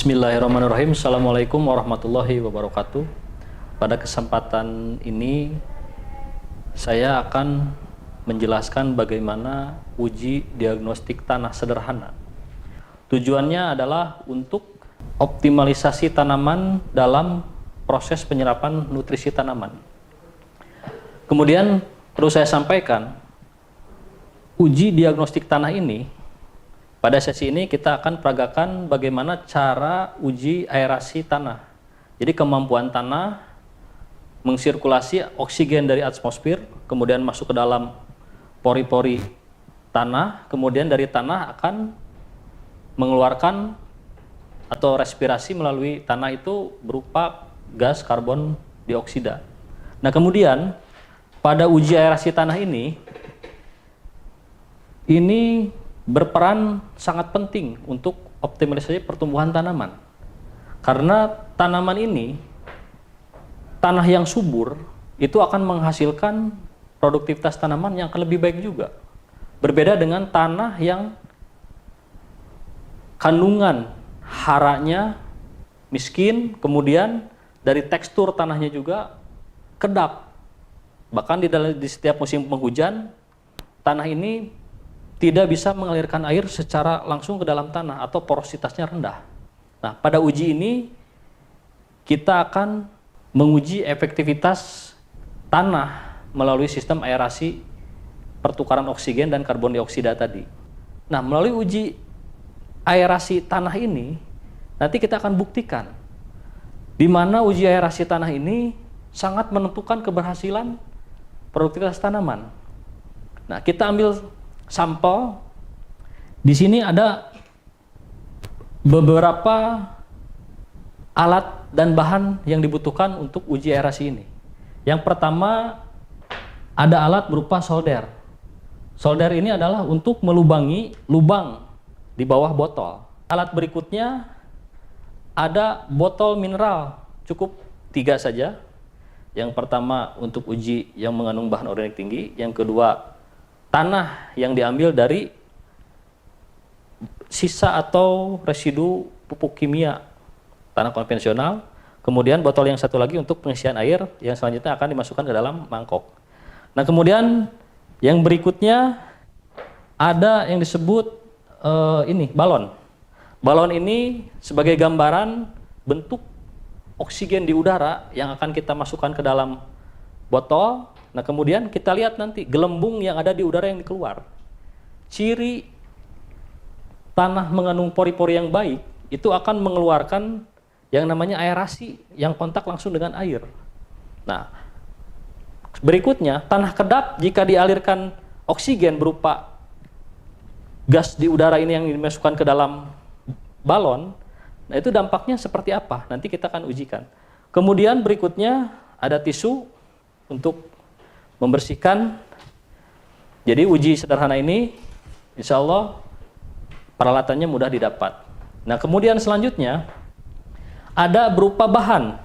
Bismillahirrahmanirrahim. Assalamualaikum warahmatullahi wabarakatuh. Pada kesempatan ini saya akan menjelaskan bagaimana uji diagnostik tanah sederhana. Tujuannya adalah untuk optimalisasi tanaman dalam proses penyerapan nutrisi tanaman. Kemudian perlu saya sampaikan, uji diagnostik tanah ini, pada sesi ini kita akan peragakan bagaimana cara uji aerasi tanah. Jadi kemampuan tanah mengsirkulasi oksigen dari atmosfer, kemudian masuk ke dalam pori-pori tanah, kemudian dari tanah akan mengeluarkan atau respirasi melalui tanah itu berupa gas karbon dioksida. Nah, kemudian pada uji aerasi tanah ini berperan sangat penting untuk optimalisasi pertumbuhan tanaman. Karena tanaman ini, tanah yang subur itu akan menghasilkan produktivitas tanaman yang akan lebih baik juga. Berbeda dengan tanah yang kandungan haranya miskin, kemudian dari tekstur tanahnya juga kedap. Bahkan di setiap musim penghujan, tanah ini tidak bisa mengalirkan air secara langsung ke dalam tanah atau porositasnya rendah. Nah, pada uji ini kita akan menguji efektivitas tanah melalui sistem aerasi pertukaran oksigen dan karbon dioksida tadi. Nah, melalui uji aerasi tanah ini nanti kita akan buktikan di mana uji aerasi tanah ini sangat menentukan keberhasilan produktivitas tanaman. Nah, kita ambil sampel. Di sini ada beberapa alat dan bahan yang dibutuhkan untuk uji aerasi ini. Yang pertama ada alat berupa solder. Solder ini adalah untuk melubangi lubang di bawah botol. Alat berikutnya ada botol mineral, cukup 3 saja. Yang pertama untuk uji yang mengandung bahan organik tinggi, yang kedua tanah yang diambil dari sisa atau residu pupuk kimia tanah konvensional, kemudian botol yang satu lagi untuk pengisian air yang selanjutnya akan dimasukkan ke dalam mangkok. Nah, kemudian yang berikutnya ada yang disebut balon. Balon ini sebagai gambaran bentuk oksigen di udara yang akan kita masukkan ke dalam botol. Nah, kemudian kita lihat nanti gelembung yang ada di udara yang keluar. Ciri tanah mengandung pori-pori yang baik itu akan mengeluarkan yang namanya aerasi yang kontak langsung dengan air. Nah, berikutnya tanah kedap jika dialirkan oksigen berupa gas di udara ini yang dimasukkan ke dalam balon, nah itu dampaknya seperti apa? Nanti kita akan ujikan. Kemudian berikutnya ada tisu untuk membersihkan. Jadi uji sederhana ini insya Allah peralatannya mudah didapat. Nah, kemudian selanjutnya ada berupa bahan.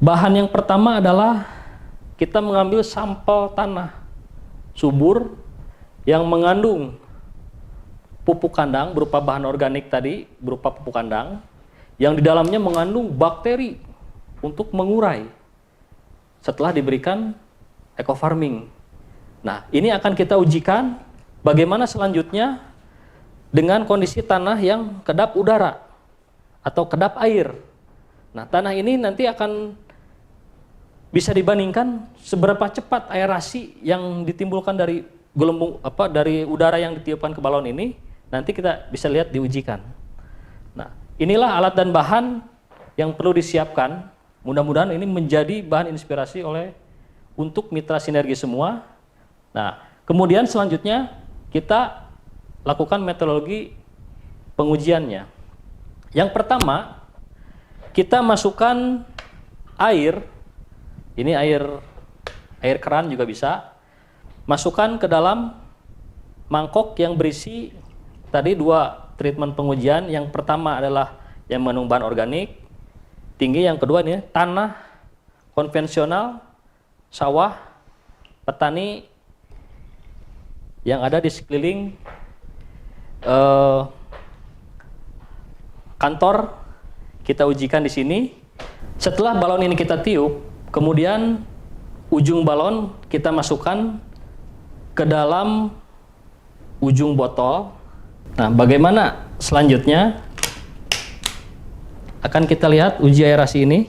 Bahan yang pertama adalah kita mengambil sampel tanah subur yang mengandung pupuk kandang berupa bahan organik tadi, berupa pupuk kandang yang di dalamnya mengandung bakteri untuk mengurai setelah diberikan eco farming. Nah, ini akan kita ujikan bagaimana selanjutnya dengan kondisi tanah yang kedap udara atau kedap air. Nah, tanah ini nanti akan bisa dibandingkan seberapa cepat aerasi yang ditimbulkan dari gelembung dari udara yang ditiupkan ke balon ini, nanti kita bisa lihat diujikan. Nah, inilah alat dan bahan yang perlu disiapkan. Mudah-mudahan ini menjadi bahan inspirasi untuk mitra sinergi semua. Nah, kemudian selanjutnya kita lakukan metodologi pengujiannya. Yang pertama, kita masukkan air. Ini air keran juga bisa. Masukkan ke dalam mangkok yang berisi tadi 2 treatment pengujian. Yang pertama adalah yang mengandung bahan organik tinggi, yang kedua ini tanah konvensional sawah petani yang ada di sekeliling kantor, kita ujikan di sini. Setelah balon ini kita tiup, kemudian ujung balon kita masukkan ke dalam ujung botol. Nah, bagaimana selanjutnya? Akan kita lihat uji aerasi ini.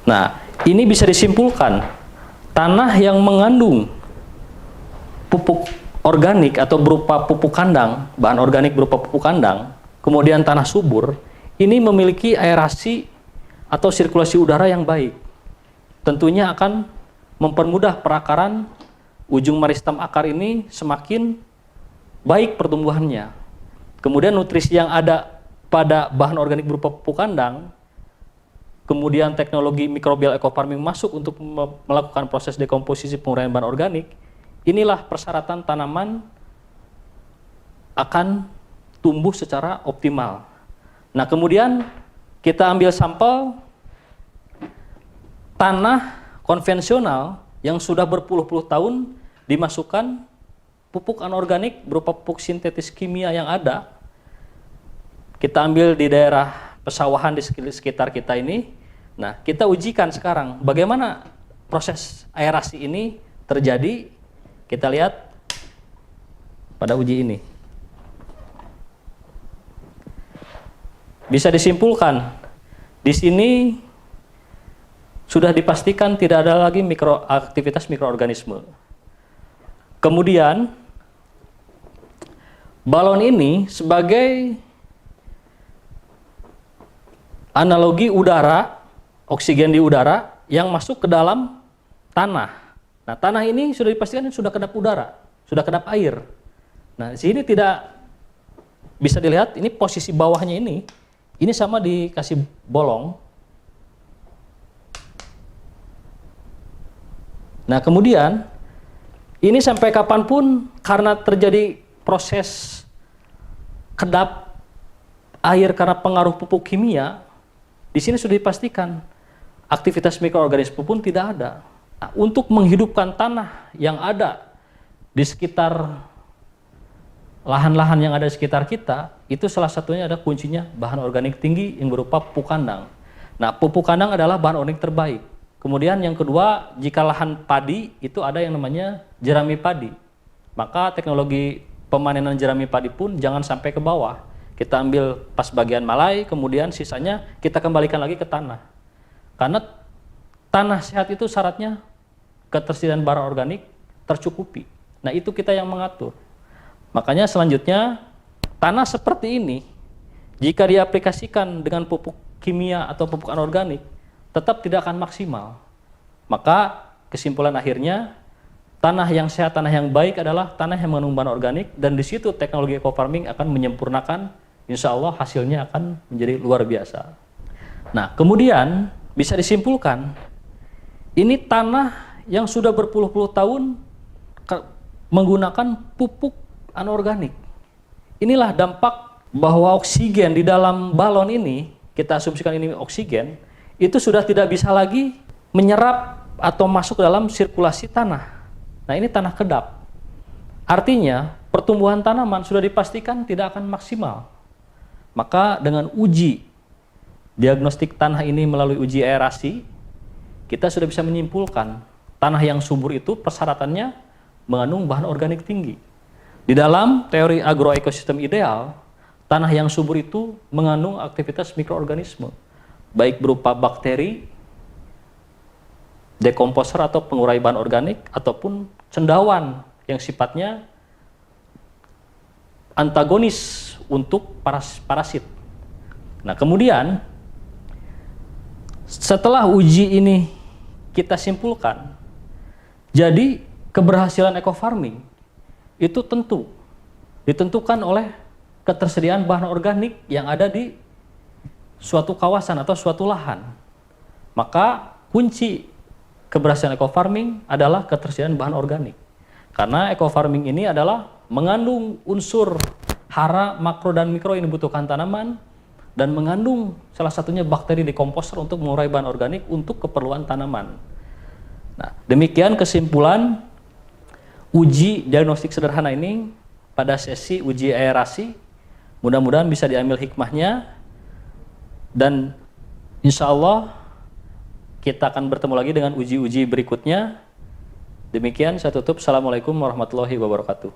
Nah, ini bisa disimpulkan tanah yang mengandung pupuk organik atau berupa pupuk kandang, bahan organik berupa pupuk kandang, kemudian tanah subur, ini memiliki aerasi atau sirkulasi udara yang baik. Tentunya akan mempermudah perakaran ujung meristem akar ini semakin baik pertumbuhannya. Kemudian nutrisi yang ada pada bahan organik berupa pupuk kandang, kemudian teknologi microbial ecofarming masuk untuk melakukan proses dekomposisi penguraian bahan organik, inilah persyaratan tanaman akan tumbuh secara optimal. Nah, kemudian kita ambil sampel tanah konvensional yang sudah berpuluh-puluh tahun, dimasukkan pupuk anorganik berupa pupuk sintetis kimia yang ada. Kita ambil di daerah pesawahan di sekitar kita ini. Nah, kita ujikan sekarang bagaimana proses aerasi ini terjadi. Kita lihat pada uji ini. Bisa disimpulkan di sini sudah dipastikan tidak ada lagi aktivitas mikroorganisme. Kemudian balon ini sebagai analogi udara, oksigen di udara yang masuk ke dalam tanah. Nah, tanah ini sudah dipastikan sudah kedap udara, sudah kedap air. Nah, di sini tidak bisa dilihat, ini posisi bawahnya ini sama dikasih bolong. Nah, kemudian ini sampai kapanpun karena terjadi proses kedap air karena pengaruh pupuk kimia, di sini sudah dipastikan aktivitas mikroorganisme pun tidak ada. Nah, untuk menghidupkan tanah yang ada di sekitar lahan-lahan yang ada di sekitar kita, itu salah satunya ada kuncinya bahan organik tinggi yang berupa pupuk kandang. Nah, pupuk kandang adalah bahan organik terbaik. Kemudian yang kedua, jika lahan padi itu ada yang namanya jerami padi. Maka teknologi pemanenan jerami padi pun jangan sampai ke bawah. Kita ambil pas bagian malai, kemudian sisanya kita kembalikan lagi ke tanah. Karena tanah sehat itu syaratnya ketersediaan bahan organik tercukupi. Nah, itu kita yang mengatur. Makanya selanjutnya tanah seperti ini jika diaplikasikan dengan pupuk kimia atau pupuk anorganik tetap tidak akan maksimal. Maka kesimpulan akhirnya tanah yang sehat, tanah yang baik adalah tanah yang mengandung bahan organik, dan di situ teknologi ecofarming akan menyempurnakan, insya Allah hasilnya akan menjadi luar biasa. Nah, kemudian bisa disimpulkan ini tanah yang sudah berpuluh-puluh tahun menggunakan pupuk anorganik. Inilah dampak bahwa oksigen di dalam balon ini, kita asumsikan ini oksigen, itu sudah tidak bisa lagi menyerap atau masuk dalam sirkulasi tanah. Nah, ini tanah kedap. Artinya pertumbuhan tanaman sudah dipastikan tidak akan maksimal. Maka dengan uji diagnostik tanah ini melalui uji aerasi, kita sudah bisa menyimpulkan tanah yang subur itu persyaratannya mengandung bahan organik tinggi. Di dalam teori agroekosistem ideal, tanah yang subur itu mengandung aktivitas mikroorganisme, baik berupa bakteri, dekomposer atau pengurai bahan organik, ataupun cendawan yang sifatnya antagonis untuk parasit. Nah, kemudian setelah uji ini kita simpulkan, jadi keberhasilan ecofarming itu tentu ditentukan oleh ketersediaan bahan organik yang ada di suatu kawasan atau suatu lahan. Maka kunci keberhasilan ecofarming adalah ketersediaan bahan organik. Karena ecofarming ini adalah mengandung unsur hara, makro, dan mikro yang dibutuhkan tanaman, dan mengandung salah satunya bakteri dekomposer untuk mengurai bahan organik untuk keperluan tanaman. Nah, demikian kesimpulan uji diagnostik sederhana ini pada sesi uji aerasi. Mudah-mudahan bisa diambil hikmahnya, dan insya Allah kita akan bertemu lagi dengan uji-uji berikutnya. Demikian saya tutup. Assalamualaikum warahmatullahi wabarakatuh.